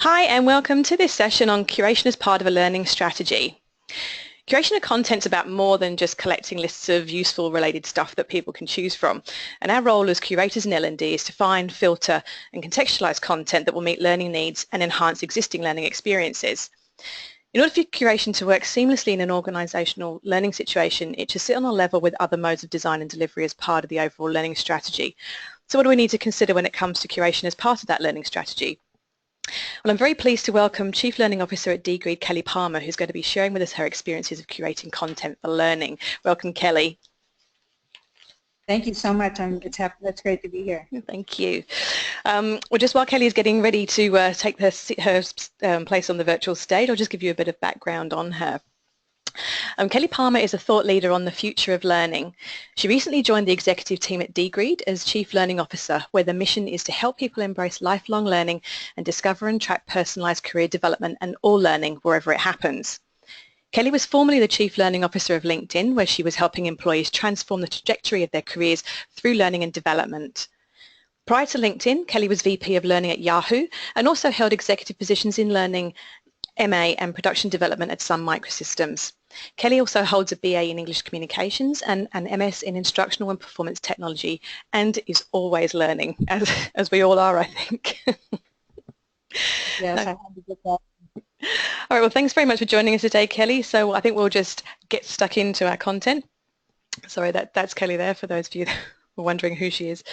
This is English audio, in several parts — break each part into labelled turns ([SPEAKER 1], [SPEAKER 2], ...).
[SPEAKER 1] Hi and welcome to this session on curation as part of a learning strategy. Curation of content is about more than just collecting lists of useful related stuff that people can choose from. And our role as curators in L&D is to find, filter and contextualise content that will meet learning needs and enhance existing learning experiences. In order for curation to work seamlessly in an organisational learning situation, it should sit on a level with other modes of design and delivery as part of the overall learning strategy. So what do we need to consider when it comes to curation as part of that learning strategy? Well, I'm very pleased to welcome Chief Learning Officer at DGreed, Kelly Palmer, who's going to be sharing with us her experiences of curating content for learning. Welcome, Kelly.
[SPEAKER 2] Thank you so much. It's great to be here.
[SPEAKER 1] Thank you. Well, just while Kelly is getting ready to take her place on the virtual stage, I'll just give you a bit of background on her. Kelly Palmer is a thought leader on the future of learning. She recently joined the executive team at DGreed as Chief Learning Officer, where the mission is to help people embrace lifelong learning and discover and track personalised career development and all learning wherever it happens. Kelly was formerly the Chief Learning Officer of LinkedIn, where she was helping employees transform the trajectory of their careers through learning and development. Prior to LinkedIn, Kelly was VP of Learning at Yahoo and also held executive positions in learning, MA and production development at Sun Microsystems. Kelly also holds a BA in English Communications and an MS in Instructional and Performance Technology and is always learning, as we all are, I think.
[SPEAKER 2] Yes, I had to get that.
[SPEAKER 1] All right, well, thanks very much for joining us today, Kelly. So I think we'll just get stuck into our content. Sorry, that's Kelly there for those of you that were wondering who she is.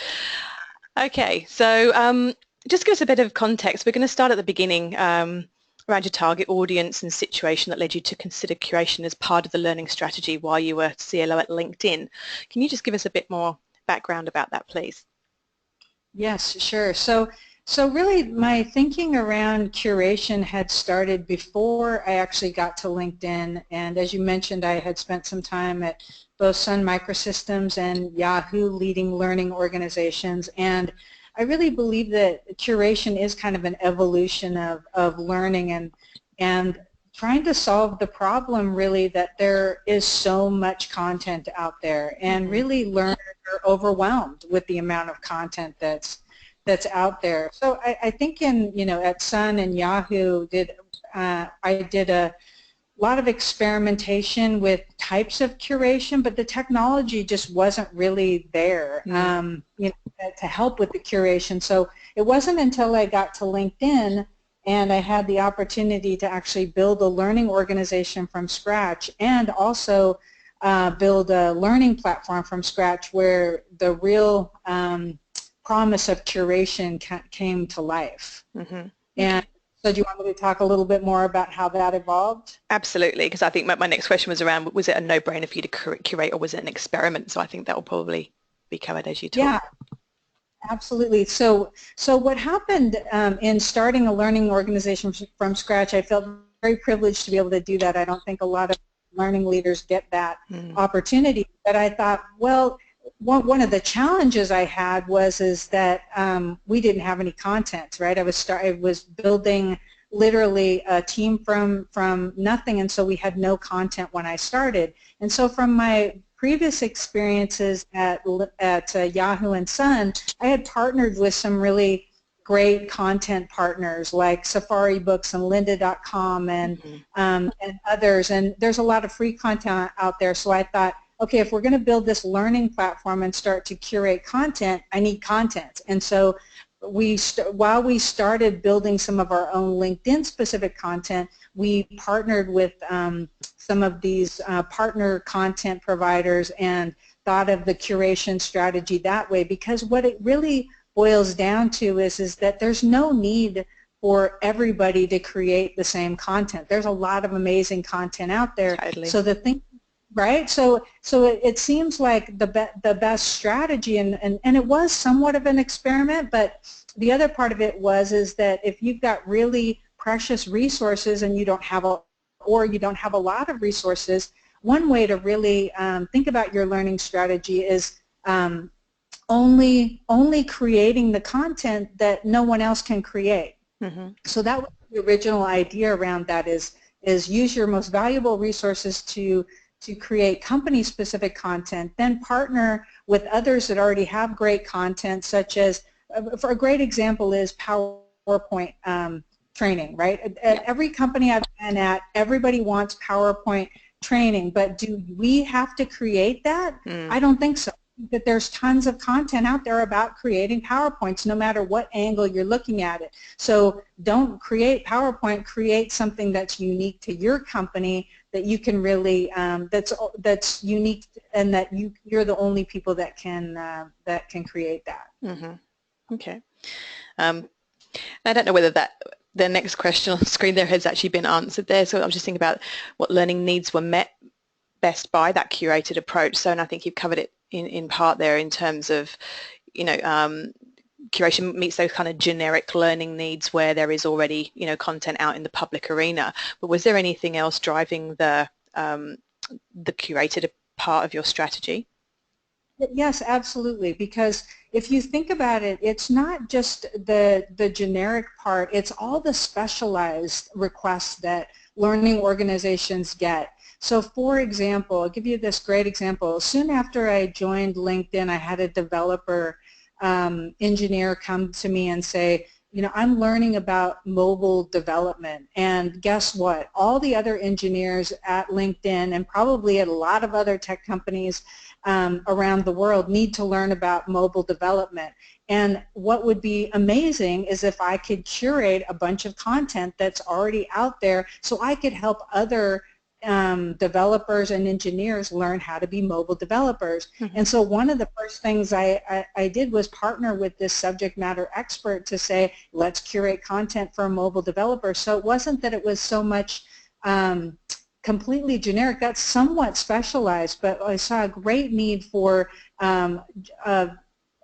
[SPEAKER 1] Okay, so just give us a bit of context. We're going to start at the beginning around your target audience and situation that led you to consider curation as part of the learning strategy while you were CLO at LinkedIn. Can you just give us a bit more background about that, please?
[SPEAKER 2] Yes, sure. So really my thinking around curation had started before I actually got to LinkedIn, and as you mentioned, I had spent some time at both Sun Microsystems and Yahoo leading learning organizations, and I really believe that curation is kind of an evolution of learning and trying to solve the problem really that there is so much content out there, and really learners are overwhelmed with the amount of content that's out there. So I think at Sun and Yahoo I did a lot of experimentation with types of curation, but the technology just wasn't really there to help with the curation. So it wasn't until I got to LinkedIn and I had the opportunity to actually build a learning organization from scratch and also build a learning platform from scratch where the real promise of curation came to life. And so do you want me to talk a little bit more about how that evolved?
[SPEAKER 1] Absolutely, because I think my next question was around, was it a no-brainer for you to curate or was it an experiment? So I think that will probably be covered as you talk.
[SPEAKER 2] Yeah, absolutely. So what happened in starting a learning organization from scratch, I felt very privileged to be able to do that. I don't think a lot of learning leaders get that opportunity, but I thought, well, one of the challenges I had is that we didn't have any content, right? I was building literally a team from nothing, and so we had no content when I started. And so from my previous experiences at Yahoo and Sun, I had partnered with some really great content partners like Safari Books and lynda.com and others, and there's a lot of free content out there, so I thought, okay, if we're going to build this learning platform and start to curate content, I need content. And so while we started building some of our own LinkedIn-specific content, we partnered with some of these partner content providers and thought of the curation strategy that way, because what it really boils down to is that there's no need for everybody to create the same content. There's a lot of amazing content out there.
[SPEAKER 1] Totally.
[SPEAKER 2] So the thing, right? So it seems like the best strategy, and it was somewhat of an experiment, but the other part of it is that if you've got really precious resources and you don't have a lot of resources, one way to really think about your learning strategy is only creating the content that no one else can create. So that was the original idea around that is use your most valuable resources to create company-specific content, then partner with others that already have great content, such as, for a great example is PowerPoint training, right?
[SPEAKER 1] Yeah.
[SPEAKER 2] At every company I've been at, everybody wants PowerPoint training, but do we have to create that? I don't think so. That there's tons of content out there about creating PowerPoints, no matter what angle you're looking at it. So don't create PowerPoint, create something that's unique to your company, that you can really, that's unique, and that you're the only people that can create that.
[SPEAKER 1] Okay. I don't know whether the next question on the screen there has actually been answered there. So I was just thinking about what learning needs were met best by that curated approach. So, and I think you've covered it in part there in terms of, curation meets those kind of generic learning needs where there is already, content out in the public arena. But was there anything else driving the curated part of your strategy?
[SPEAKER 2] Yes, absolutely, because if you think about it, it's not just the generic part, it's all the specialized requests that learning organizations get. So for example, I'll give you this great example. Soon after I joined LinkedIn, I had a developer engineer come to me and say, I'm learning about mobile development, and guess what? All the other engineers at LinkedIn and probably at a lot of other tech companies around the world need to learn about mobile development. And what would be amazing is if I could curate a bunch of content that's already out there so I could help other developers and engineers learn how to be mobile developers. And so one of the first things I did was partner with this subject matter expert to say, let's curate content for a mobile developer. So it wasn't that it was so much completely generic, that's somewhat specialized, but I saw a great need for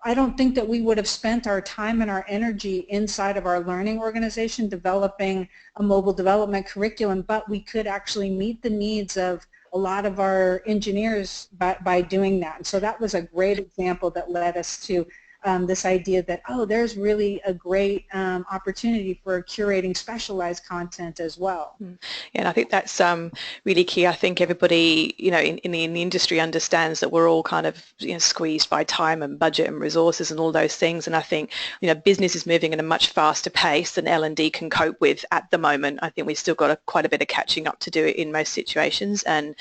[SPEAKER 2] I don't think that we would have spent our time and our energy inside of our learning organization developing a mobile development curriculum, but we could actually meet the needs of a lot of our engineers by doing that. And so that was a great example that led us to this idea that, oh, there's really a great opportunity for curating specialized content as well.
[SPEAKER 1] Yeah, and I think that's really key. I think everybody, in the industry understands that we're all kind of, squeezed by time and budget and resources and all those things. And I think, business is moving at a much faster pace than L&D can cope with at the moment. I think we've still got quite a bit of catching up to do in most situations, and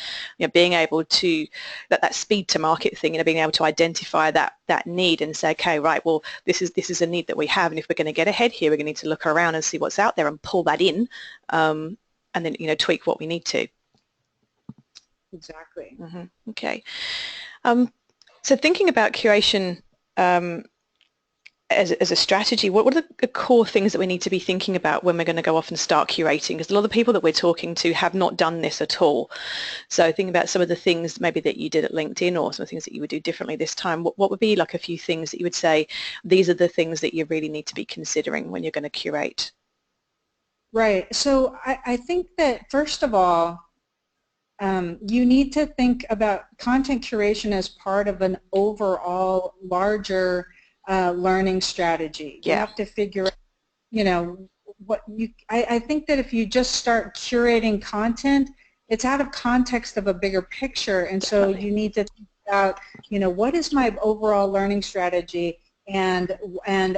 [SPEAKER 1] being able to that speed to market thing, being able to identify that need and say, okay, right, well, this is a need that we have, and if we're going to get ahead here, we're going to need to look around and see what's out there and pull that in, and then tweak what we need to.
[SPEAKER 2] Exactly.
[SPEAKER 1] Okay. So thinking about curation as a strategy, what are the core things that we need to be thinking about when we're going to go off and start curating? Because a lot of the people that we're talking to have not done this at all. So think about some of the things maybe that you did at LinkedIn, or some of the things that you would do differently this time. What would be like a few things that you would say, these are the things that you really need to be considering when you're going to curate?
[SPEAKER 2] Right. So I think that, first of all, you need to think about content curation as part of an overall larger learning strategy.
[SPEAKER 1] Yeah.
[SPEAKER 2] You have to figure out, I think that if you just start curating content, it's out of context of a bigger picture, and so you need to think about, what is my overall learning strategy, and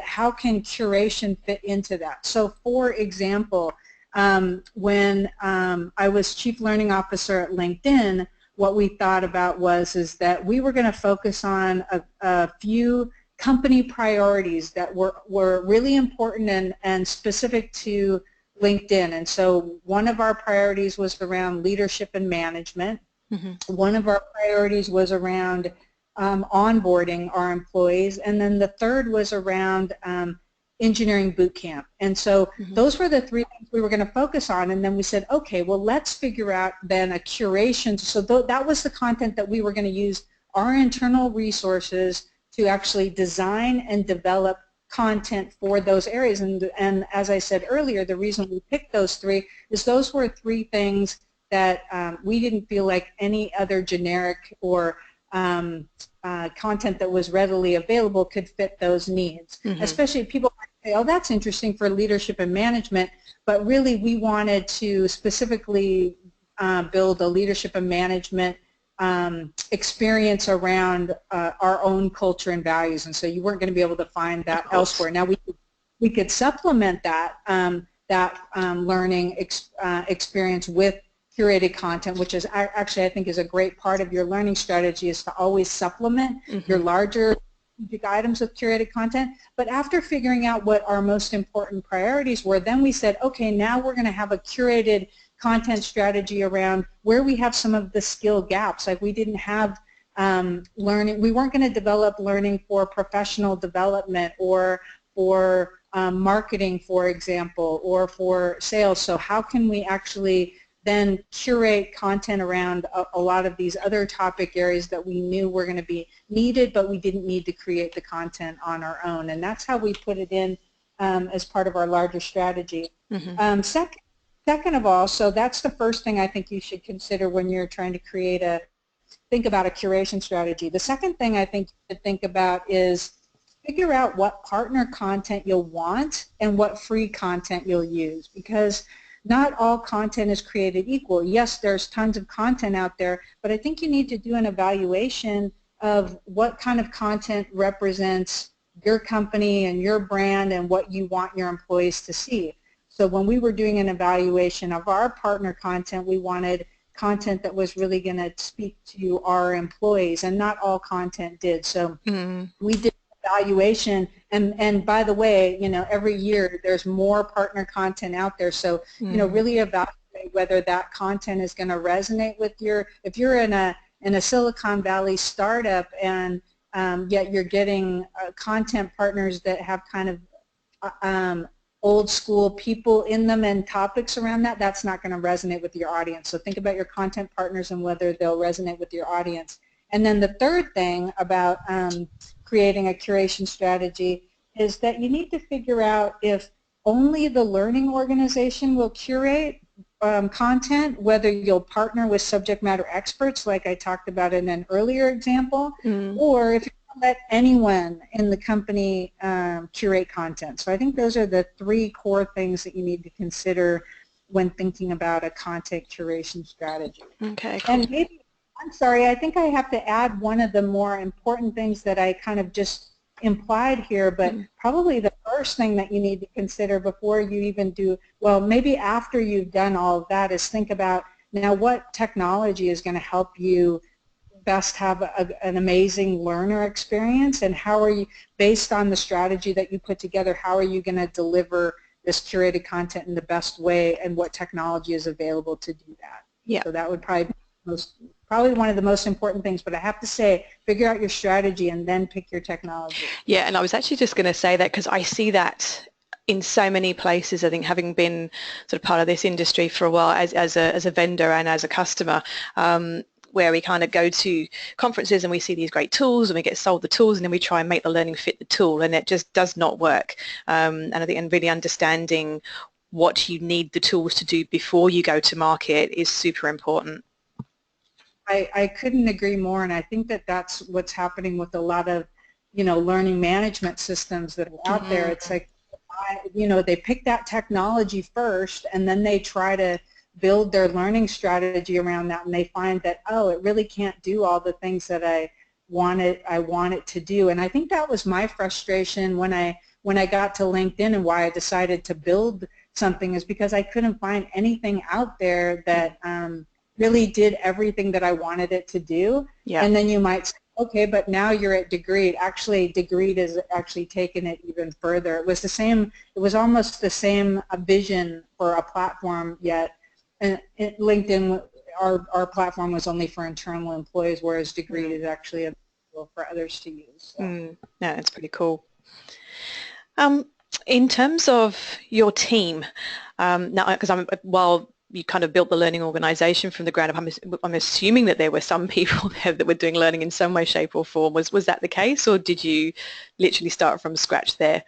[SPEAKER 2] how can curation fit into that? So for example, when I was Chief Learning Officer at LinkedIn, what we thought about is that we were going to focus on a few company priorities that were really important and specific to LinkedIn. And so one of our priorities was around leadership and management. One of our priorities was around onboarding our employees, and then the third was around engineering boot camp. And so those were the three things we were going to focus on, and then we said, okay, well, let's figure out then a curation. So that was the content that we were going to use our internal resources to actually design and develop content for those areas. And as I said earlier, the reason we picked those three is those were three things that we didn't feel like any other generic or content that was readily available could fit those needs. Especially people might say, oh, that's interesting for leadership and management, but really we wanted to specifically build a leadership and management experience around our own culture and values, and so you weren't going to be able to find that elsewhere. Now we could supplement that that learning experience with curated content, which is actually I think is a great part of your learning strategy, is to always supplement your larger strategic items with curated content. But after figuring out what our most important priorities were, then we said, okay, now we're going to have a curated content strategy around where we have some of the skill gaps. Like we didn't have learning, we weren't going to develop learning for professional development or for marketing, for example, or for sales. So how can we actually then curate content around a lot of these other topic areas that we knew were going to be needed, but we didn't need to create the content on our own. And that's how we put it in as part of our larger strategy. Second of all, so that's the first thing I think you should consider when you're trying to think about a curation strategy. The second thing I think you should think about is figure out what partner content you'll want and what free content you'll use, because not all content is created equal. Yes, there's tons of content out there, but I think you need to do an evaluation of what kind of content represents your company and your brand and what you want your employees to see. So when we were doing an evaluation of our partner content, we wanted content that was really going to speak to our employees, and not all content did. So we did evaluation, and by the way, you know, every year there's more partner content out there, so you know, really evaluate whether that content is going to resonate with if you're in a Silicon Valley startup and yet you're getting content partners that have kind of old school people in them and topics around that, that's not going to resonate with your audience. So think about your content partners and whether they'll resonate with your audience. And then the third thing about creating a curation strategy is that you need to figure out if only the learning organization will curate content, whether you'll partner with subject matter experts like I talked about in an earlier example, or if you let anyone in the company curate content. So I think those are the three core things that you need to consider when thinking about a content curation strategy.
[SPEAKER 1] Okay, cool.
[SPEAKER 2] And maybe, I'm sorry, I think I have to add one of the more important things that I kind of just implied here, but probably the first thing that you need to consider before you even do, well, maybe after you've done all of that, is think about now what technology is going to help you best have an amazing learner experience, and how are you, based on the strategy that you put together, how are you going to deliver this curated content in the best way, and what technology is available to do that.
[SPEAKER 1] Yeah.
[SPEAKER 2] So that would probably be probably one of the most important things, but I have to say, figure out your strategy and then pick your technology.
[SPEAKER 1] Yeah, and I was actually just going to say that because I see that in so many places. I think having been sort of part of this industry for a while as a vendor and as a customer, where we kind of go to conferences and we see these great tools and we get sold the tools, and then we try and make the learning fit the tool, and it just does not work. And I think really understanding what you need the tools to do before you go to market is super important.
[SPEAKER 2] I couldn't agree more, and I think that that's what's happening with a lot of, you know, learning management systems that are out there. It's like, you know, they pick that technology first, and then they try to build their learning strategy around that, and they find that, oh, it really can't do all the things that I want it to do. And I think that was my frustration when I got to LinkedIn, and why I decided to build something, is because I couldn't find anything out there that really did everything that I wanted it to do.
[SPEAKER 1] Yeah.
[SPEAKER 2] And then you might say, okay, but now you're at Degreed. Actually, Degreed has actually taken it even further. It was the same, it was almost the same vision for a platform, yet LinkedIn, our platform was only for internal employees, whereas Degreed is actually available for others to use. So.
[SPEAKER 1] No, that's pretty cool. In terms of your team, now, because while you kind of built the learning organization from the ground up, I'm assuming that there were some people there that were doing learning in some way, shape or form. Was that the case, or did you literally start from scratch there?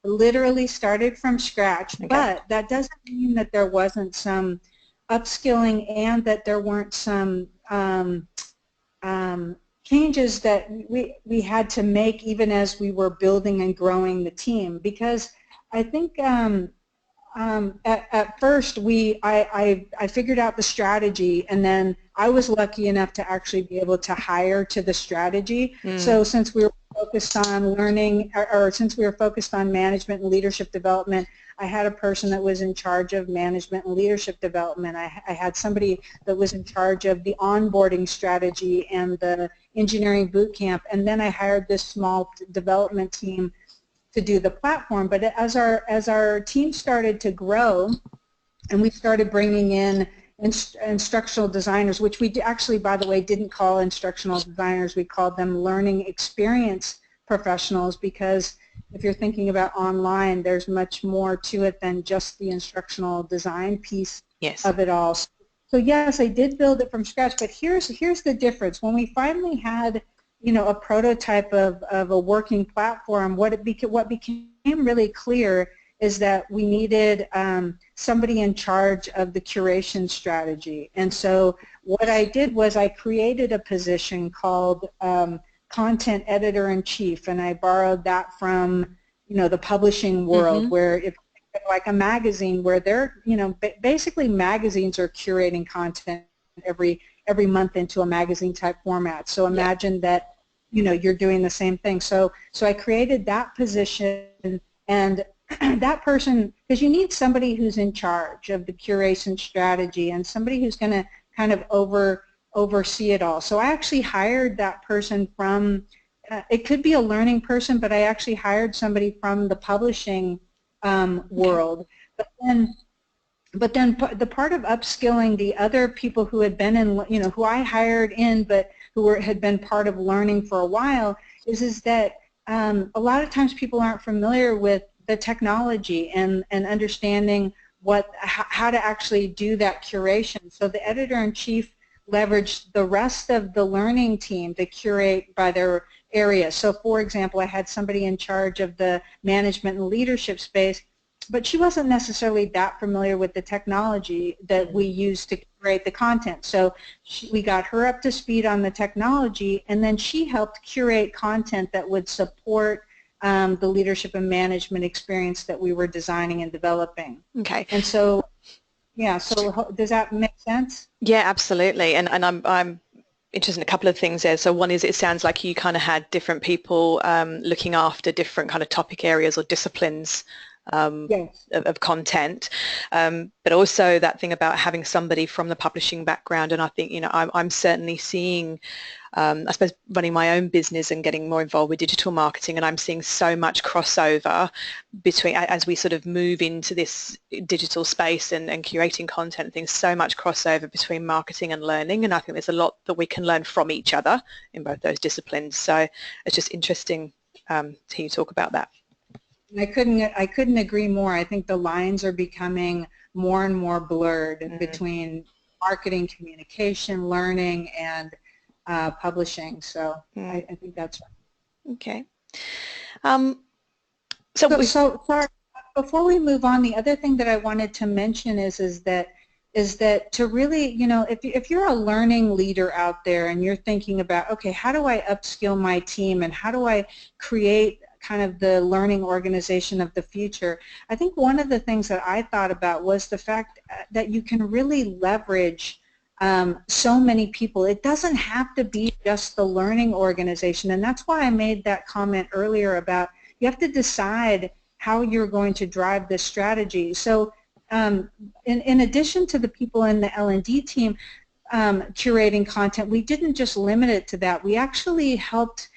[SPEAKER 2] Literally started from scratch,
[SPEAKER 1] Okay.
[SPEAKER 2] But that doesn't mean that there wasn't some upskilling and that there weren't some changes that we had to make even as we were building and growing the team, because I think at first I figured out the strategy, and then I was lucky enough to actually be able to hire to the strategy. So since we were focused on learning, or since we were focused on management and leadership development, I had a person that was in charge of management and leadership development. I had somebody that was in charge of the onboarding strategy and the engineering boot camp, and then I hired this small development team to do the platform. But as our team started to grow, and we started bringing in instructional designers, which we actually, by the way, didn't call instructional designers. We called them learning experience professionals, because if you're thinking about online, there's much more to it than just the instructional design piece of it all. So yes, I did build it from scratch, but here's the difference. When we finally had, you know, a prototype of a working platform, what became really clear is that we needed somebody in charge of the curation strategy. And so what I did was I created a position called content editor-in-chief, and I borrowed that from, you know, the publishing world, where if like a magazine where they're, you know, basically magazines are curating content every month into a magazine type format. So imagine that, you know, you're doing the same thing. So I created that position, and that person, because you need somebody who's in charge of the curation strategy and somebody who's going to kind of oversee it all. So I actually hired that person from, it could be a learning person, but I actually hired somebody from the publishing world. But then the part of upskilling the other people who had been in, you know, who I hired in, but who had been part of learning for a while, is that a lot of times people aren't familiar with the technology and understanding how to actually do that curation. So the editor-in-chief leveraged the rest of the learning team to curate by their area. So for example, I had somebody in charge of the management and leadership space, but she wasn't necessarily that familiar with the technology that we use to create the content. So we got her up to speed on the technology, and then she helped curate content that would support the leadership and management experience that we were designing and developing.
[SPEAKER 1] Okay.
[SPEAKER 2] And so, yeah, so does that make sense?
[SPEAKER 1] Yeah, absolutely. And I'm interested in a couple of things there. So one is, it sounds like you kind of had different people looking after different kind of topic areas or disciplines of content, but also that thing about having somebody from the publishing background. And I think, you know, I'm certainly seeing, I suppose, running my own business and getting more involved with digital marketing, and I'm seeing so much crossover between, as we sort of move into this digital space and curating content and things, so much crossover between marketing and learning, and I think there's a lot that we can learn from each other in both those disciplines. So it's just interesting to hear you talk about that.
[SPEAKER 2] I couldn't agree more. I think the lines are becoming more and more blurred between marketing, communication, learning, and publishing. So I think that's right.
[SPEAKER 1] Okay.
[SPEAKER 2] So sorry, before we move on, the other thing that I wanted to mention is that to really, you know, if you're a learning leader out there and you're thinking about, okay, how do I upskill my team and how do I create kind of the learning organization of the future, I think one of the things that I thought about was the fact that you can really leverage so many people. It doesn't have to be just the learning organization, and that's why I made that comment earlier about you have to decide how you're going to drive this strategy. So in addition to the people in the L&D team curating content, we didn't just limit it to that. We actually helped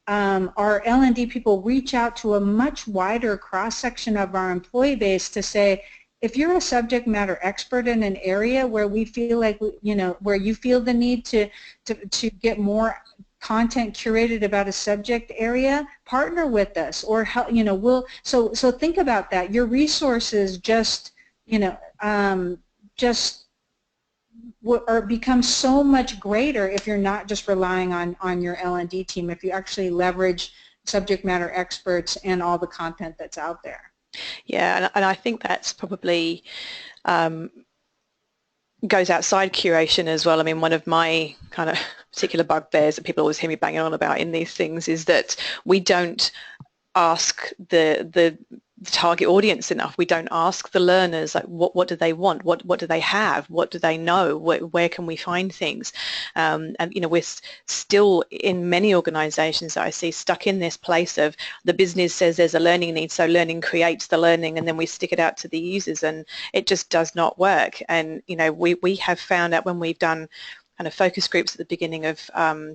[SPEAKER 2] our L&D people reach out to a much wider cross-section of our employee base to say, if you're a subject matter expert in an area where we feel like, you know, where you feel the need to get more content curated about a subject area, partner with us, or help, you know, so think about that. Your resources just, you know, or become so much greater if you're not just relying on your L&D team, if you actually leverage subject matter experts and all the content that's out there.
[SPEAKER 1] Yeah, and I think that's probably goes outside curation as well. I mean, one of my kind of particular bugbears that people always hear me banging on about in these things is that we don't ask the target audience enough. We don't ask the learners like what do they want, what do they have, what do they know, where can we find things, and we're still in many organizations that I see stuck in this place of the business says there's a learning need, so learning creates the learning, and then we stick it out to the users, and it just does not work. And we have found out when we've done kind of focus groups at the beginning of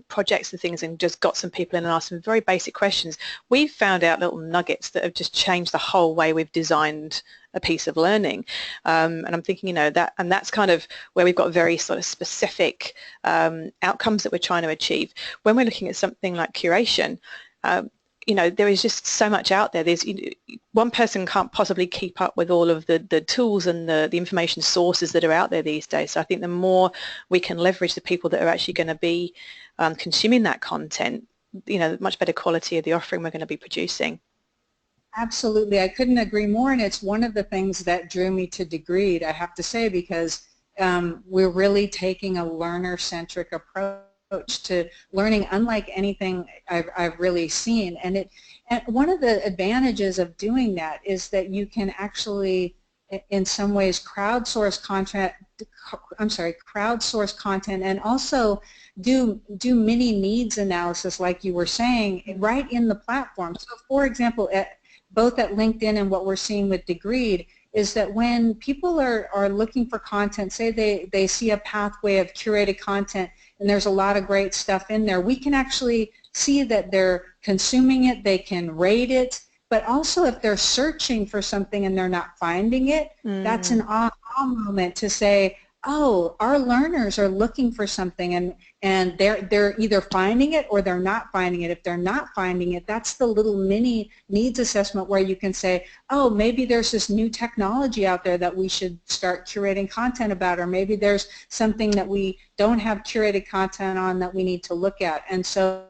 [SPEAKER 1] projects and things, and just got some people in and asked some very basic questions, we've found out little nuggets that have just changed the whole way we've designed a piece of learning. And I'm thinking, that's kind of where we've got very sort of specific outcomes that we're trying to achieve. When we're looking at something like curation, there is just so much out there. There's one person can't possibly keep up with all of the tools and the information sources that are out there these days. So I think the more we can leverage the people that are actually going to be consuming that content, the much better quality of the offering we're going to be producing.
[SPEAKER 2] Absolutely. I couldn't agree more, and it's one of the things that drew me to Degreed, I have to say, because we're really taking a learner-centric approach to learning unlike anything I've really seen. And one of the advantages of doing that is that you can actually, in some ways, crowdsource content and also do mini needs analysis, like you were saying, right in the platform. So for example, both at LinkedIn and what we're seeing with Degreed, is that when people are looking for content, say they see a pathway of curated content and there's a lot of great stuff in there, we can actually see that they're consuming it, they can rate it, but also if they're searching for something and they're not finding it, that's an aha moment to say, oh, our learners are looking for something, and they're either finding it or they're not finding it. If they're not finding it, that's the little mini needs assessment where you can say, oh, maybe there's this new technology out there that we should start curating content about, or maybe there's something that we don't have curated content on that we need to look at. And so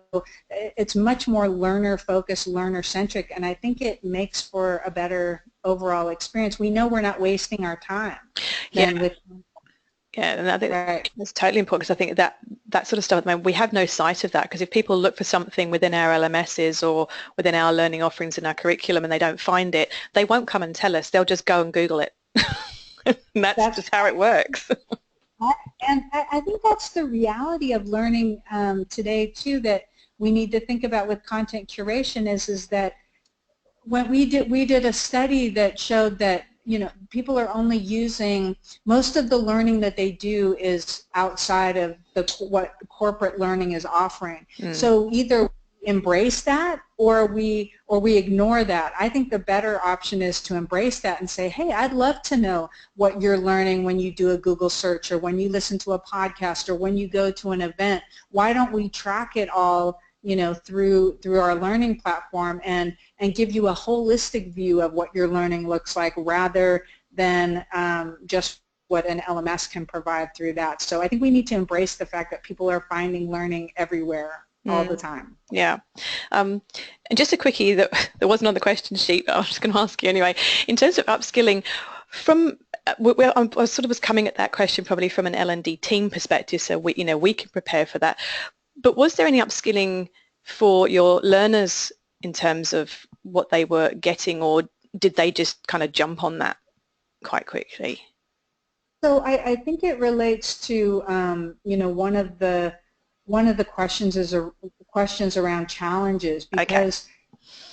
[SPEAKER 2] it's much more learner-focused, learner-centric, and I think it makes for a better overall experience. We know we're not wasting our time.
[SPEAKER 1] Yeah, and I think that's totally important, because I think that sort of stuff at the moment, we have no sight of that, because if people look for something within our LMSs or within our learning offerings in our curriculum and they don't find it, they won't come and tell us. They'll just go and Google it. And that's just how it works.
[SPEAKER 2] And I think that's the reality of learning today, too, that we need to think about with content curation is that when we did a study that showed that people are only using, most of the learning that they do is outside of what corporate learning is offering. So either embrace that or we ignore that. I think the better option is to embrace that and say, hey, I'd love to know what you're learning when you do a Google search, or when you listen to a podcast, or when you go to an event. Why don't we track it all through our learning platform and give you a holistic view of what your learning looks like, rather than just what an LMS can provide through that. So I think we need to embrace the fact that people are finding learning everywhere all the time. Yeah.
[SPEAKER 1] And just a quickie that there wasn't on the question sheet, but I was just going to ask you anyway. In terms of upskilling, I sort of was coming at that question probably from an L&D team perspective, so we can prepare for that. But was there any upskilling for your learners in terms of what they were getting, or did they just kind of jump on that quite quickly?
[SPEAKER 2] So I think it relates to one of the questions is questions around challenges, because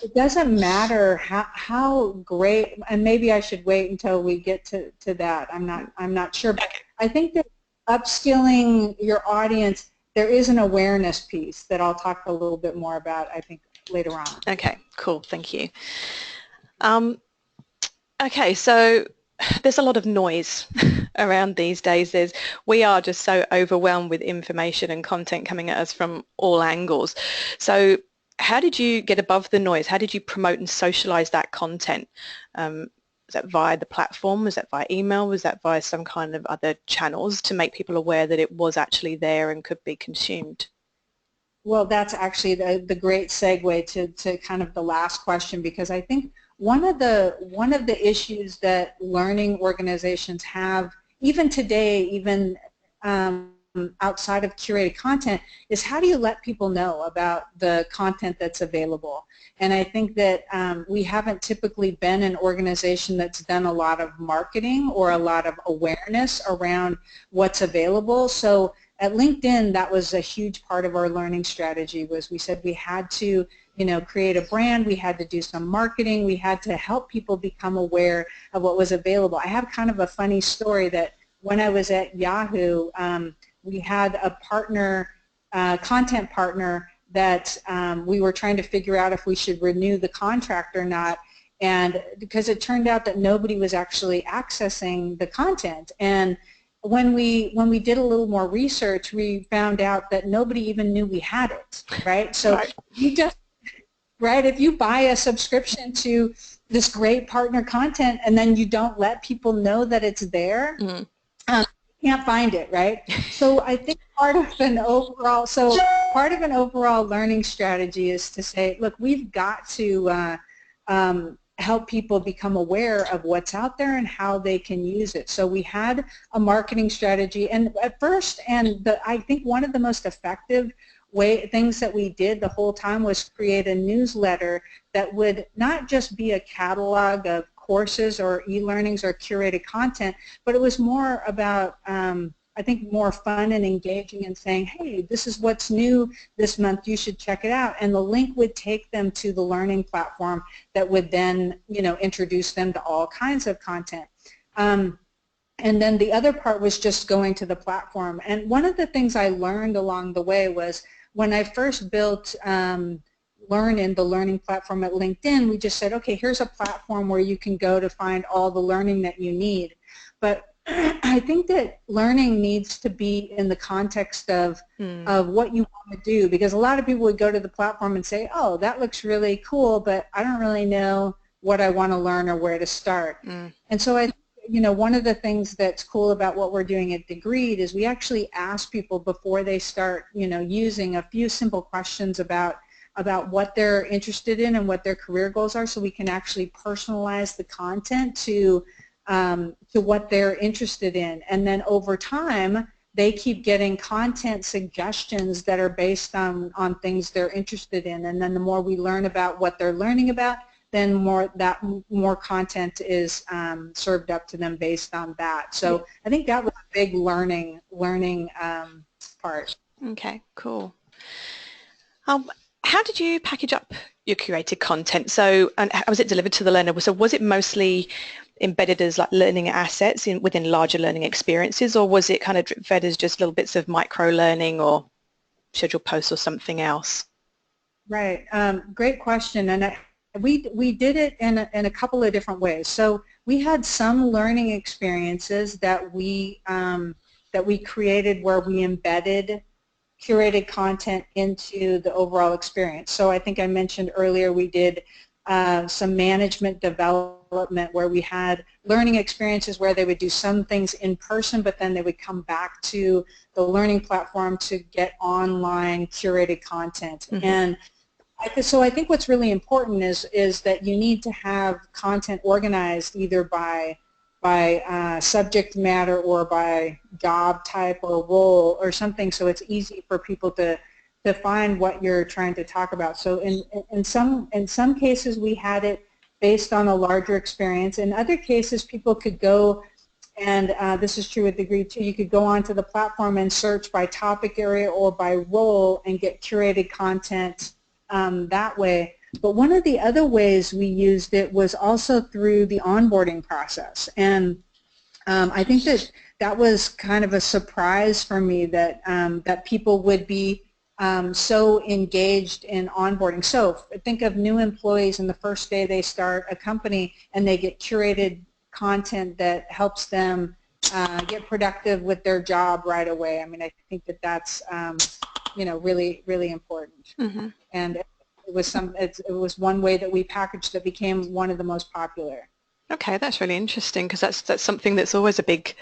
[SPEAKER 2] it doesn't matter how great, and maybe I should wait until we get to that. I'm not sure, but I think that upskilling your audience, there is an awareness piece that I'll talk a little bit more about, I think, later on.
[SPEAKER 1] Okay, cool, thank you. Okay, so there's a lot of noise around these days. We are just so overwhelmed with information and content coming at us from all angles. So how did you get above the noise? How did you promote and socialize that content? Was that via the platform? Was that via email? Was that via some kind of other channels to make people aware that it was actually there and could be consumed?
[SPEAKER 2] Well, that's actually the great segue to kind of the last question, because I think one of the issues that learning organizations have, even today, even outside of curated content is how do you let people know about the content that's available? And I think that we haven't typically been an organization that's done a lot of marketing or a lot of awareness around what's available. So at LinkedIn, that was a huge part of our learning strategy. Was we said we had to, create a brand, we had to do some marketing, we had to help people become aware of what was available. I have kind of a funny story that when I was at Yahoo, we had a partner, content partner that we were trying to figure out if we should renew the contract or not, and because it turned out that nobody was actually accessing the content. And when we did a little more research, we found out that nobody even knew we had it, right? So
[SPEAKER 1] Right.
[SPEAKER 2] you just, right, if you buy a subscription to this great partner content and then you don't let people know that it's there, you can't find it, right? So I think part of an overall learning strategy is to say, look, we've got to help people become aware of what's out there and how they can use it. So we had a marketing strategy, and at first, I think one of the most effective things that we did the whole time was create a newsletter that would not just be a catalog of courses or e-learnings or curated content, but it was more about I think more fun and engaging and saying, hey, this is what's new this month, you should check it out. And the link would take them to the learning platform that would then, introduce them to all kinds of content. And then the other part was just going to the platform. And one of the things I learned along the way was when I first built Learn-In, the learning platform at LinkedIn, we just said, okay, here's a platform where you can go to find all the learning that you need. But I think that learning needs to be in the context of what you want to do, because a lot of people would go to the platform and say, oh, that looks really cool, but I don't really know what I want to learn or where to start. And so I one of the things that's cool about what we're doing at Degreed is we actually ask people before they start, using a few simple questions about what they're interested in and what their career goals are, so we can actually personalize the content to what they're interested in. And then over time, they keep getting content suggestions that are based on things they're interested in. And then the more we learn about what they're learning about, then more content is served up to them based on that. So I think that was a big learning part.
[SPEAKER 1] Okay, cool. How did you package up your curated content? So, and how was it delivered to the learner? So was it mostly embedded as like learning assets within larger learning experiences, or was it kind of fed as just little bits of micro learning or scheduled posts or something else?
[SPEAKER 2] Right. Great question. And we did it in a couple of different ways. So we had some learning experiences that we created where we embedded curated content into the overall experience. So I think I mentioned earlier we did some management development where we had learning experiences where they would do some things in person, but then they would come back to the learning platform to get online curated content. And so I think what's really important is that you need to have content organized either by subject matter or by job type or role or something, so it's easy for people to find what you're trying to talk about. So in some cases we had it based on a larger experience. In other cases people could go, and this is true with Degreed too, you could go onto the platform and search by topic area or by role and get curated content that way. But one of the other ways we used it was also through the onboarding process. And I think that was kind of a surprise for me that, that people would be so engaged in onboarding. So think of new employees and the first day they start a company and they get curated content that helps them get productive with their job right away. I mean, I think that's really, really important. And it was one way that we packaged that became one of the most popular.
[SPEAKER 1] Okay, that's really interesting, because that's something that's always a big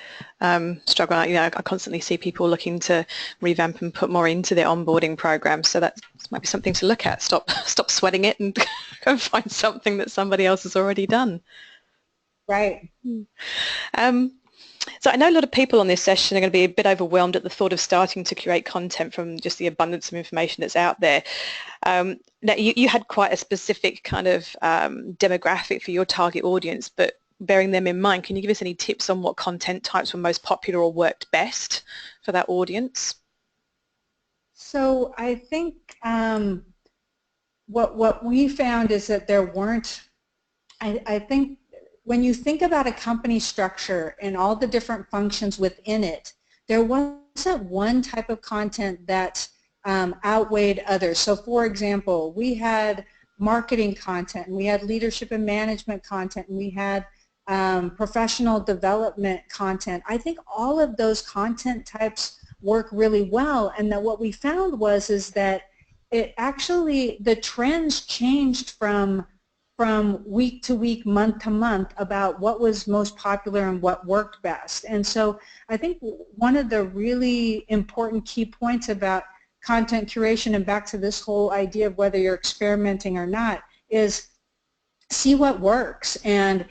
[SPEAKER 1] struggle. I constantly see people looking to revamp and put more into their onboarding program. So that might be something to look at. Stop sweating it and go find something that somebody else has already done.
[SPEAKER 2] Right.
[SPEAKER 1] So I know a lot of people on this session are going to be a bit overwhelmed at the thought of starting to curate content from just the abundance of information that's out there. Now you had quite a specific kind of demographic for your target audience, but bearing them in mind, can you give us any tips on what content types were most popular or worked best for that audience?
[SPEAKER 2] So I think what we found is that there weren't, I think when you think about a company structure and all the different functions within it, there wasn't one type of content that outweighed others. So for example, we had marketing content, and we had leadership and management content, and we had professional development content. I think all of those content types work really well, and that what we found is that it actually, the trends changed from week to week, month to month about what was most popular and what worked best. And so I think one of the really important key points about content curation, and back to this whole idea of whether you're experimenting or not, is see what works, and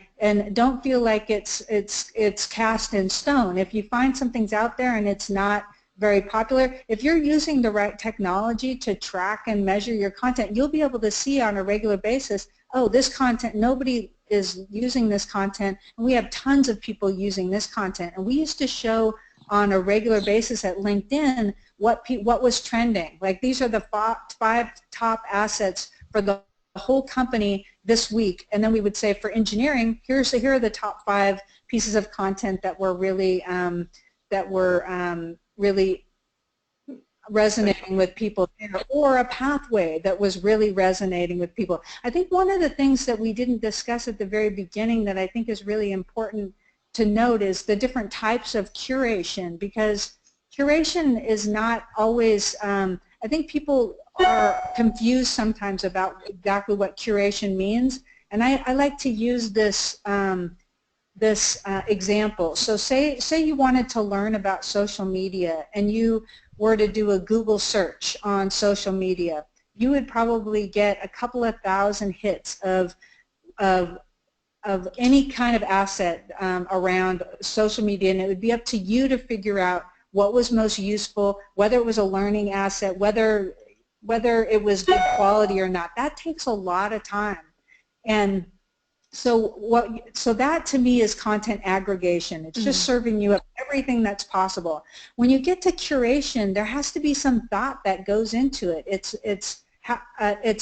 [SPEAKER 2] don't feel like it's cast in stone. If you find something's out there and it's not very popular, if you're using the right technology to track and measure your content, you'll be able to see on a regular basis, oh, this content, nobody is using this content, and we have tons of people using this content. And we used to show on a regular basis at LinkedIn what was trending. Like, these are the 5 top assets for the whole company this week, and then we would say for engineering, here are the top 5 pieces of content that were really really resonating with people, or a pathway that was really resonating with people. I think one of the things that we didn't discuss at the very beginning that I think is really important to note is the different types of curation, because curation is not always, I think people are confused sometimes about exactly what curation means, and I like to use this example. So say you wanted to learn about social media, and you were to do a Google search on social media. You would probably get a couple of thousand hits of any kind of asset around social media, and it would be up to you to figure out what was most useful, whether it was a learning asset, whether it was good quality or not. That takes a lot of time. And so that to me is content aggregation. It's just serving you up everything that's possible. When you get to curation, there has to be some thought that goes into it. It's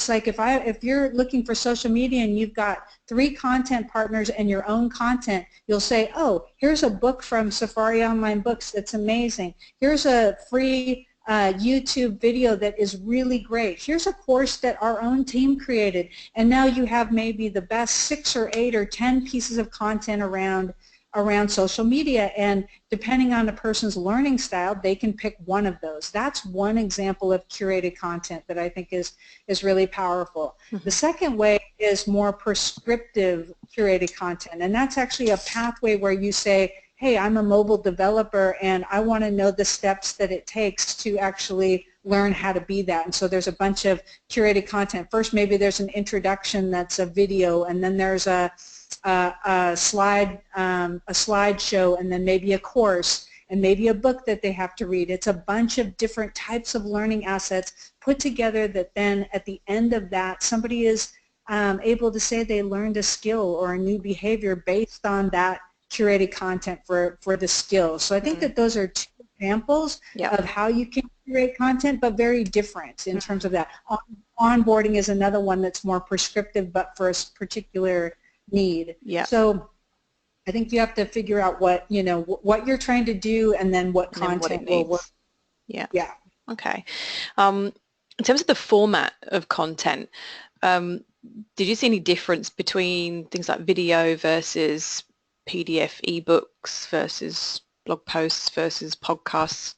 [SPEAKER 2] like if you're looking for social media and you've got 3 content partners and your own content, you'll say, oh, here's a book from Safari Online Books that's amazing. Here's a free YouTube video that is really great. Here's a course that our own team created, and now you have maybe the best 6 or 8 or 10 pieces of content around social media, and depending on the person's learning style, they can pick one of those. That's one example of curated content that I think is really powerful. The second way is more prescriptive curated content, and that's actually a pathway where you say, hey, I'm a mobile developer and I want to know the steps that it takes to actually learn how to be that. And so there's a bunch of curated content. First, maybe there's an introduction that's a video, and then there's a slideshow, and then maybe a course, and maybe a book that they have to read. It's a bunch of different types of learning assets put together that then at the end of that, somebody is able to say they learned a skill or a new behavior based on that curated content for the skills. So I think that those are 2 examples of how you can curate content, but very different in terms of that. Onboarding is another one that's more prescriptive, but for a particular need. So I think you have to figure out what you're trying to do, and then what content will work.
[SPEAKER 1] Okay. In terms of the format of content, did you see any difference between things like video versus PDF, ebooks versus blog posts versus podcasts?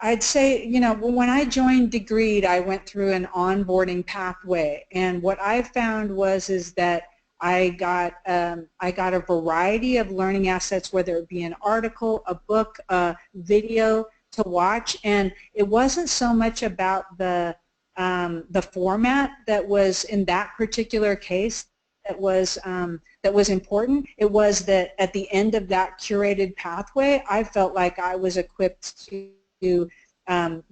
[SPEAKER 2] I'd say, when I joined Degreed, I went through an onboarding pathway, and what I found is that I got a variety of learning assets, whether it be an article, a book, a video to watch, and it wasn't so much about the format that was in that particular case that was important. It was that at the end of that curated pathway, I felt like I was equipped to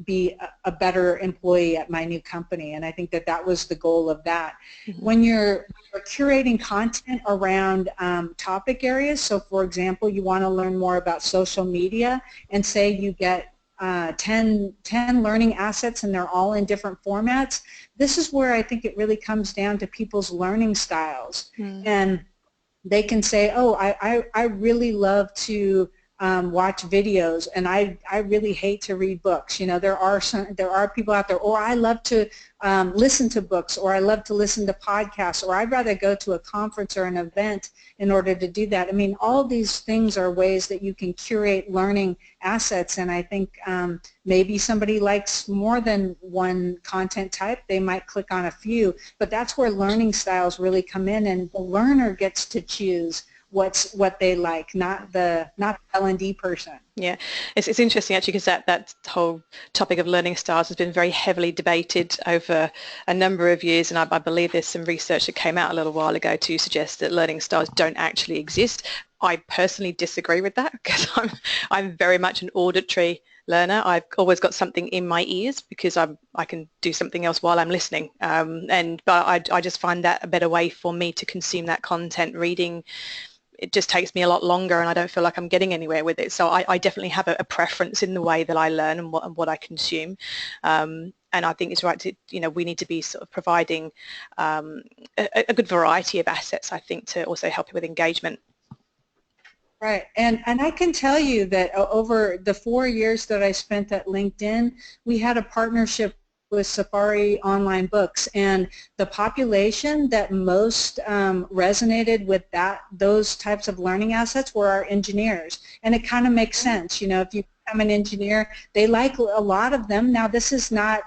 [SPEAKER 2] be a better employee at my new company, and I think that that was the goal of that.
[SPEAKER 1] Mm-hmm.
[SPEAKER 2] When you're curating content around topic areas, so for example, you want to learn more about social media, and say you get 10 learning assets and they're all in different formats, this is where I think it really comes down to people's learning styles. And they can say, oh, I really love to watch videos, and I really hate to read books. You know, there are people out there, or I love to listen to books, or I love to listen to podcasts, or I'd rather go to a conference or an event in order to do that. I mean, all these things are ways that you can curate learning assets, and I think maybe somebody likes more than one content type. They might click on a few, but that's where learning styles really come in, and the learner gets to choose what they like, not the L&D person.
[SPEAKER 1] Yeah, it's interesting actually, because that whole topic of learning styles has been very heavily debated over a number of years, and I believe there's some research that came out a little while ago to suggest that learning styles don't actually exist. I personally disagree with that, because I'm very much an auditory learner. I've always got something in my ears because I can do something else while I'm listening, but I just find that a better way for me to consume that content. Reading, it just takes me a lot longer, and I don't feel like I'm getting anywhere with it. So I definitely have a preference in the way that I learn and what I consume. And I think it's right to, we need to be sort of providing a good variety of assets, I think, to also help with engagement.
[SPEAKER 2] Right, and I can tell you that over the 4 years that I spent at LinkedIn, we had a partnership with Safari Online Books, and the population that most resonated with those types of learning assets were our engineers. And it kind of makes sense, if you become an engineer, they like a lot of them. Now, this is not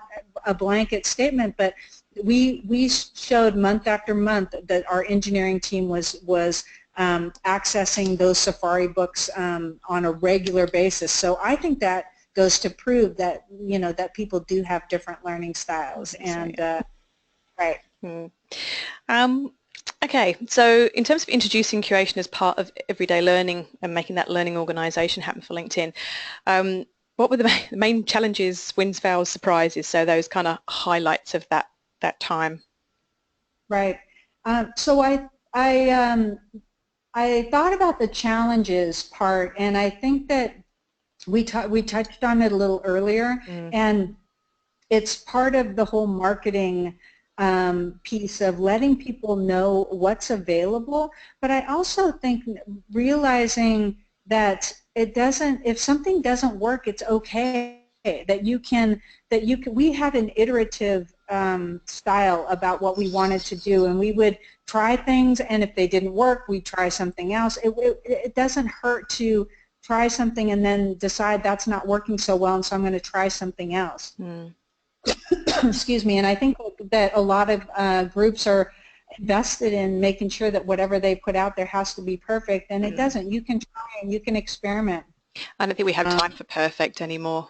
[SPEAKER 2] a blanket statement, but we showed month after month that our engineering team was accessing those Safari books on a regular basis. So I think that goes to prove that that people do have different learning styles. And right.
[SPEAKER 1] Okay, so in terms of introducing curation as part of everyday learning and making that learning organisation happen for LinkedIn, what were the main challenges, wins, fails, surprises? So those kind of highlights of that time.
[SPEAKER 2] Right. So I thought about the challenges part, and I think that we touched on it a little earlier, and it's part of the whole marketing piece of letting people know what's available. But I also think realizing that if something doesn't work, it's okay. We had an iterative style about what we wanted to do, and we would try things, and if they didn't work, we'd try something else. It doesn't hurt to try something and then decide that's not working so well, and so I'm going to try something else. Excuse me. And I think that a lot of groups are invested in making sure that whatever they put out there has to be perfect, and it doesn't. You can try and you can experiment.
[SPEAKER 1] I don't think we have time for perfect anymore.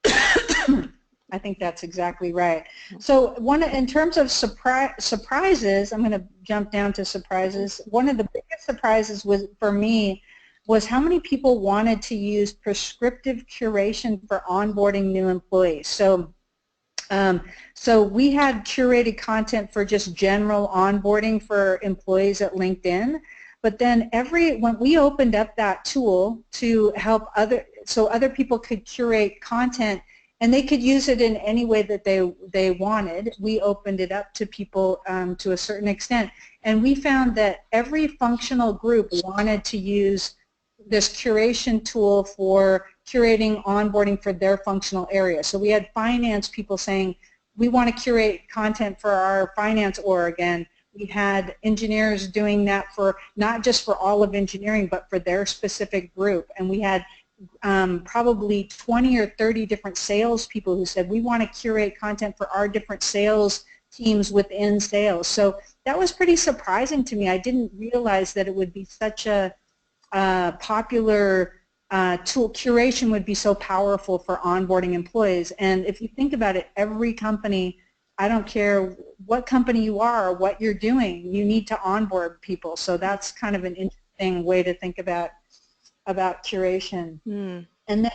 [SPEAKER 2] I think that's exactly right. So in terms of surprises, I'm going to jump down to surprises. One of the biggest surprises for me was how many people wanted to use prescriptive curation for onboarding new employees. So we had curated content for just general onboarding for employees at LinkedIn, but then when we opened up that tool to help other people could curate content, and they could use it in any way that they wanted. We opened it up to people to a certain extent, and we found that every functional group wanted to use this curation tool for curating onboarding for their functional area. So we had finance people saying, we want to curate content for our finance org, and we had engineers doing that for not just for all of engineering, but for their specific group. And we had probably 20 or 30 different sales people who said, we want to curate content for our different sales teams within sales. So that was pretty surprising to me. I didn't realize that it would be such a popular tool. Curation would be so powerful for onboarding employees. And if you think about it, every company I don't care what company you are or what you're doing, you need to onboard people. So that's kind of an interesting way to think about curation.
[SPEAKER 1] Mm.
[SPEAKER 2] And then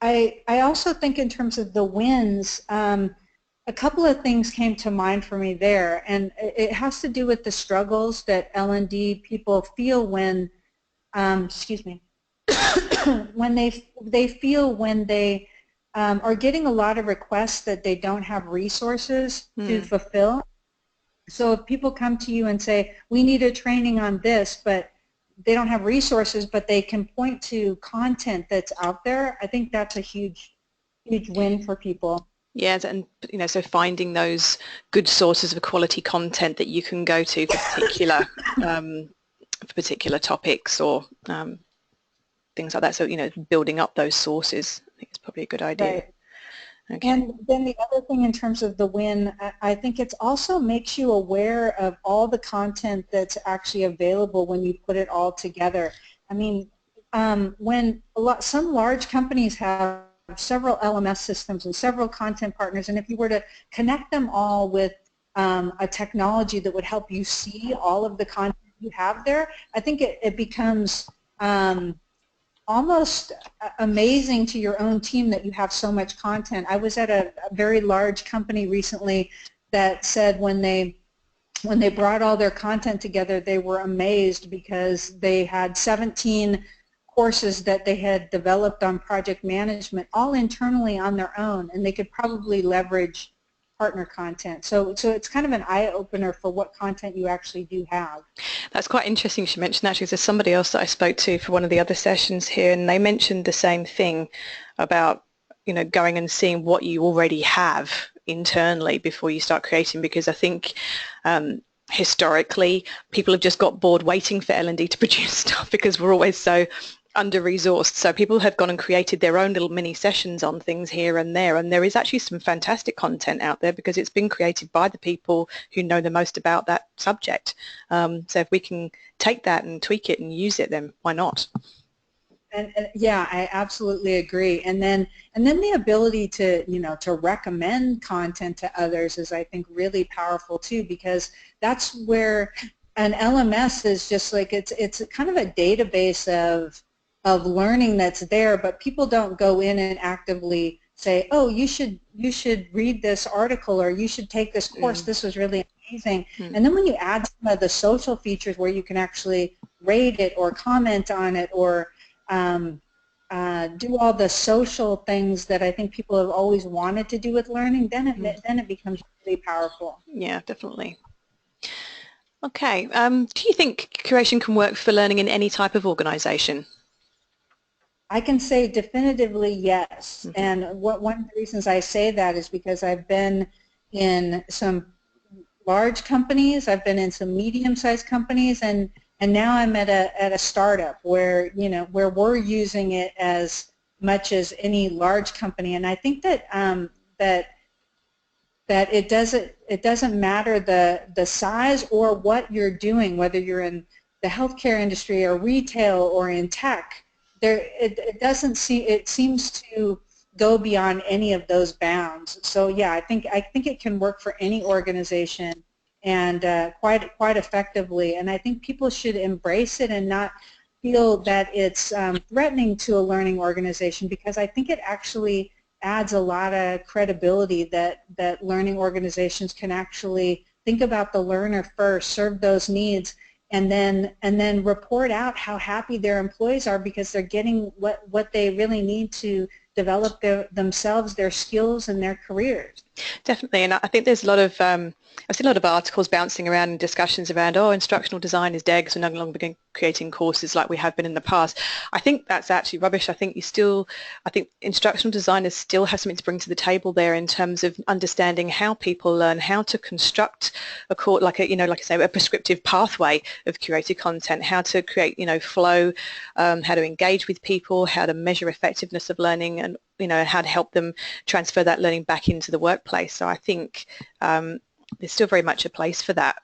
[SPEAKER 2] I also think in terms of the wins, a couple of things came to mind for me there, and it has to do with the struggles that L&D people feel when, excuse me, when they feel when they are getting a lot of requests that they don't have resources to fulfill. So if people come to you and say, we need a training on this, but they don't have resources, but they can point to content that's out there, I think that's a huge win for people.
[SPEAKER 1] Yes, and so finding those good sources of quality content that you can go to for particular topics or things like that. So building up those sources, I think it's probably a good idea.
[SPEAKER 2] Right.
[SPEAKER 1] Okay.
[SPEAKER 2] And then the other thing in terms of the win, I think it also makes you aware of all the content that's actually available when you put it all together. I mean, when some large companies have several LMS systems and several content partners, and if you were to connect them all with a technology that would help you see all of the content you have there, I think it becomes almost amazing to your own team that you have so much content. I was at a very large company recently that said when they brought all their content together, they were amazed because they had 17 courses that they had developed on project management all internally on their own, and they could probably leverage partner content. So it's kind of an eye-opener for what content you actually do have.
[SPEAKER 1] That's quite interesting you should mention that, because there's somebody else that I spoke to for one of the other sessions here, and they mentioned the same thing about going and seeing what you already have internally before you start creating, because I think historically people have just got bored waiting for L&D to produce stuff because we're always so under-resourced. So people have gone and created their own little mini sessions on things here and there is actually some fantastic content out there because it's been created by the people who know the most about that subject. So if we can take that and tweak it and use it, then why not?
[SPEAKER 2] And yeah, I absolutely agree. And then the ability to to recommend content to others is, I think, really powerful too, because that's where an LMS is just like it's kind of a database of learning that's there, but people don't go in and actively say, oh, you should read this article or you should take this course. This was really amazing. And then when you add some of the social features where you can actually rate it or comment on it or do all the social things that I think people have always wanted to do with learning, then it becomes really powerful.
[SPEAKER 1] Yeah, definitely. Okay. Do you think curation can work for learning in any type of organization?
[SPEAKER 2] I can say definitively yes. And one of the reasons I say that is because I've been in some large companies, I've been in some medium-sized companies, and now I'm at a startup where where we're using it as much as any large company. And I think that that it doesn't matter the size or what you're doing, whether you're in the healthcare industry or retail or in tech. It seems to go beyond any of those bounds. So yeah, I think it can work for any organization and quite effectively. And I think people should embrace it and not feel that it's threatening to a learning organization, because I think it actually adds a lot of credibility that learning organizations can actually think about the learner first, serve those needs, and then report out how happy their employees are because they're getting what they really need to develop themselves, their skills, and their careers.
[SPEAKER 1] Definitely, and I think there's a lot of I've seen a lot of articles bouncing around and discussions around, oh, instructional design is dead because we're no longer creating courses like we have been in the past. I think that's actually rubbish. I think instructional designers still have something to bring to the table there in terms of understanding how people learn, how to construct a course, like I say, a prescriptive pathway of curated content, how to create flow, how to engage with people, how to measure effectiveness of learning, and how to help them transfer that learning back into the workplace. So I think there's still very much a place for that.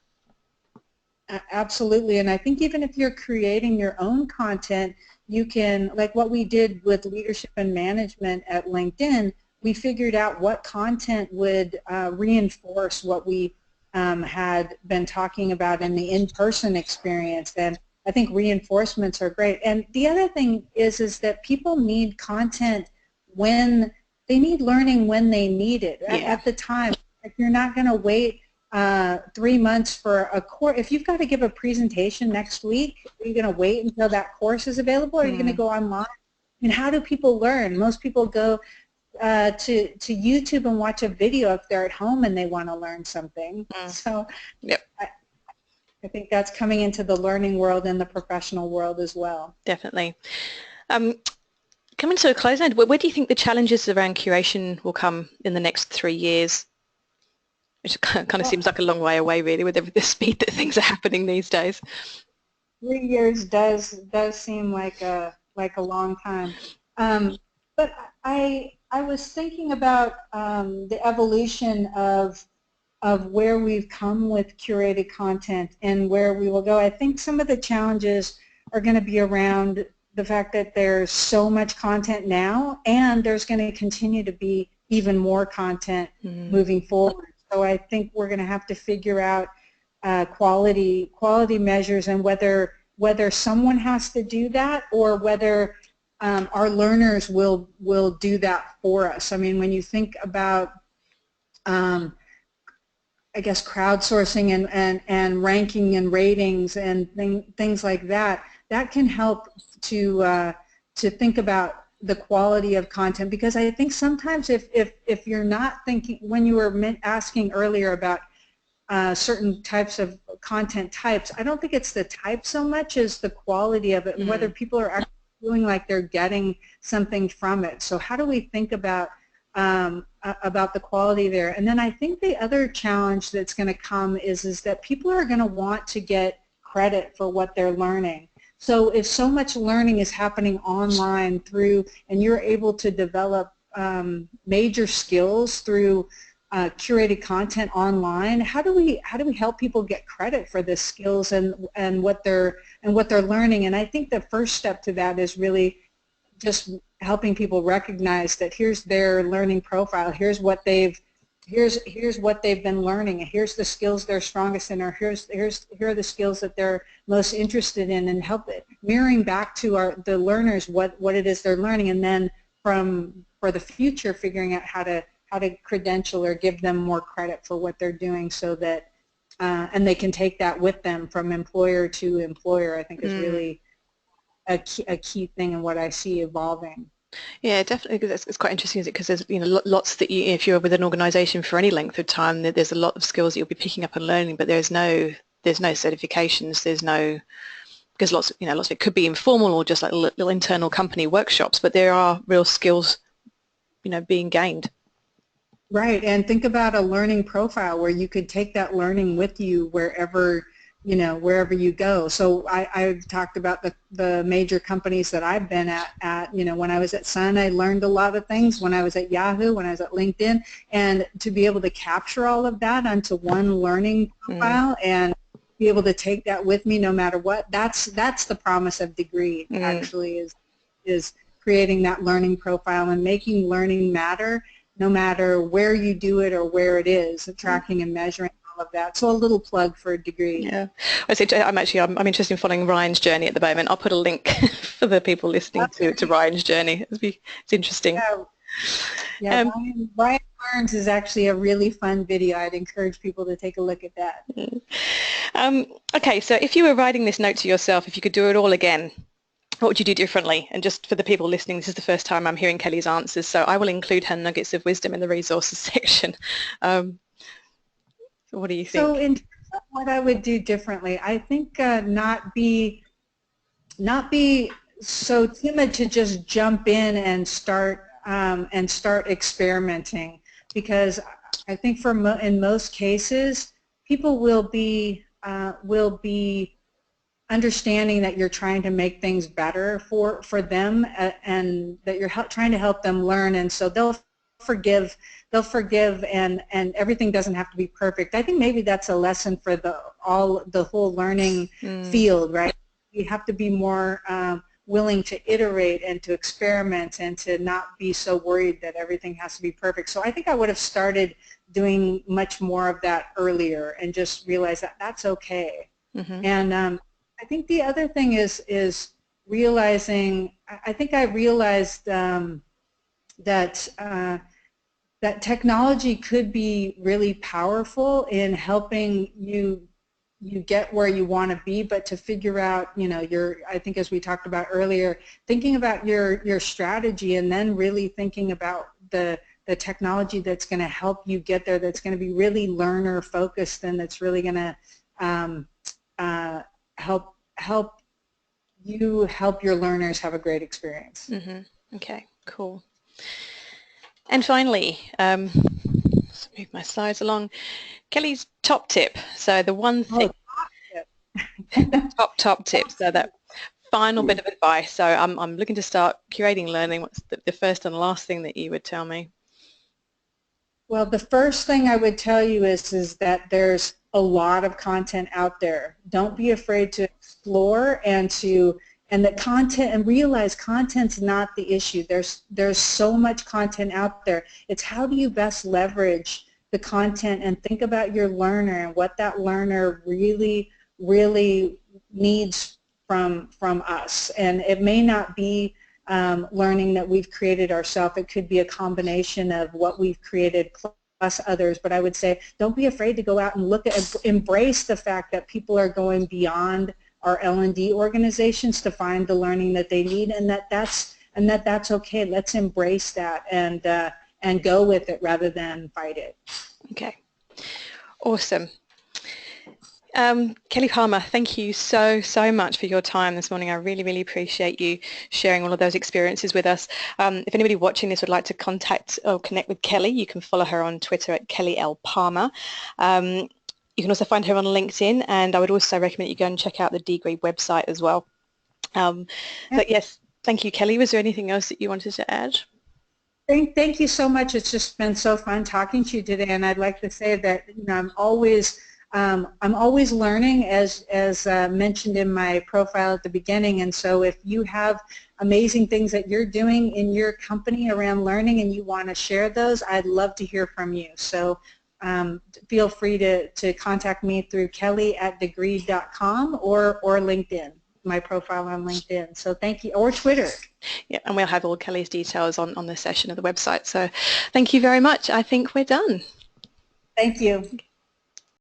[SPEAKER 2] Absolutely, and I think even if you're creating your own content, you can, like what we did with leadership and management at LinkedIn, we figured out what content would reinforce what we had been talking about in the in-person experience. And I think reinforcements are great. And the other thing is that people need content when they need learning, when they need it at the time. If you're not going to wait 3 months for a course, if you've got to give a presentation next week, are you going to wait until that course is available, or are you going to go online? And how do people learn? Most people go to YouTube and watch a video if they're at home and they want to learn something. So I think that's coming into the learning world and the professional world as well.
[SPEAKER 1] Definitely. Coming to a close now, where do you think the challenges around curation will come in the next 3 years? Which kind of seems like a long way away, really, with the speed that things are happening these days.
[SPEAKER 2] 3 years does seem like a long time. But I was thinking about the evolution of where we've come with curated content and where we will go. I think some of the challenges are going to be around the fact that there's so much content now, and there's going to continue to be even more content moving forward. So I think we're going to have to figure out quality measures, and whether someone has to do that, or whether our learners will do that for us. I mean, when you think about I guess crowdsourcing and ranking and ratings and things like that, that can help to think about the quality of content, because I think sometimes if you're not thinking, when you were asking earlier about certain types of content types, I don't think it's the type so much as the quality of it, and whether people are actually feeling like they're getting something from it. So how do we think about the quality there? And then I think the other challenge that's going to come is that people are going to want to get credit for what they're learning. So if so much learning is happening online and you're able to develop major skills through curated content online, how do we help people get credit for the skills and what they're learning? And I think the first step to that is really just helping people recognize that here's their learning profile, here's what they've been learning, and here's the skills they're strongest in, or here are the skills that they're most interested in, and help it mirroring back to the learners what it is they're learning, and then for the future figuring out how to credential or give them more credit for what they're doing, so that and they can take that with them from employer to employer. I think is really a key thing in what I see evolving.
[SPEAKER 1] Yeah, definitely. Because it's quite interesting, isn't it? Because there's lots that if you're with an organisation for any length of time, there's a lot of skills that you'll be picking up and learning, but there's no certifications. Because lots of it could be informal or just like little internal company workshops, but there are real skills, being gained.
[SPEAKER 2] Right, and think about a learning profile where you could take that learning with you wherever you go. So I've talked about the major companies that I've been at. When I was at Sun, I learned a lot of things. When I was at Yahoo, when I was at LinkedIn, and to be able to capture all of that onto one learning profile and be able to take that with me no matter what, that's the promise of degree, actually, is creating that learning profile and making learning matter no matter where you do it or where it is, tracking and measuring all of that. So a little plug for a degree.
[SPEAKER 1] Yeah, I'm interested in following Ryan's journey at the moment. I'll put a link for the people listening to Ryan's journey. It's interesting.
[SPEAKER 2] Yeah, Ryan Barnes is actually a really fun video. I'd encourage people to take a look at that.
[SPEAKER 1] Okay, so if you were writing this note to yourself, if you could do it all again, what would you do differently? And just for the people listening, this is the first time I'm hearing Kelly's answers, so I will include her nuggets of wisdom in the resources section. So what do you think?
[SPEAKER 2] So in terms of what I would do differently, I think not be so timid to just jump in and start experimenting, because I think in most cases people will be understanding that you're trying to make things better for them, and that you're trying to help them learn, and so they'll forgive, and everything doesn't have to be perfect. I think maybe that's a lesson for the whole learning field, right? You have to be more willing to iterate and to experiment and to not be so worried that everything has to be perfect. So I think I would have started doing much more of that earlier and just realize that that's okay.
[SPEAKER 1] Mm-hmm.
[SPEAKER 2] And I think the other thing is realizing, I think I realized that that technology could be really powerful in helping you get where you want to be, but to figure out, I think as we talked about earlier, thinking about your strategy and then really thinking about the technology that's going to help you get there, that's going to be really learner focused and that's really going to help you help your learners have a great experience.
[SPEAKER 1] Mm-hmm. Okay, cool. And finally, let's move my slides along. Kelly's top tip. So the one thing, top tip. So that final bit of advice. So I'm looking to start curating learning. What's the first and last thing that you would tell me?
[SPEAKER 2] Well, the first thing I would tell you is that there's a lot of content out there. Don't be afraid to explore and that content, and realize content's not the issue. There's so much content out there. It's how do you best leverage the content and think about your learner and what that learner really needs from us. And it may not be learning that we've created ourselves. It could be a combination of what we've created plus others. But I would say don't be afraid to go out and look at, embrace the fact that people are going beyond our L&D organizations to find the learning that they need, and that's okay. Let's embrace that and go with it rather than fight it.
[SPEAKER 1] Okay, awesome. Kelly Palmer, thank you so much for your time this morning. I really appreciate you sharing all of those experiences with us. If anybody watching this would like to contact or connect with Kelly, you can follow her on Twitter at Kelly L. Palmer. You can also find her on LinkedIn, and I would also recommend you go and check out the DGRE website as well. But yes, thank you, Kelly. Was there anything else that you wanted to add?
[SPEAKER 2] Thank you so much. It's just been so fun talking to you today, and I'd like to say that I'm always learning, as mentioned in my profile at the beginning. And so if you have amazing things that you're doing in your company around learning and you want to share those, I'd love to hear from you. So feel free to contact me through kelly@degree.com or LinkedIn, my profile on LinkedIn. So thank you, or Twitter.
[SPEAKER 1] Yeah, and we'll have all Kelly's details on the session of the website. So thank you very much. I think we're done.
[SPEAKER 2] Thank you.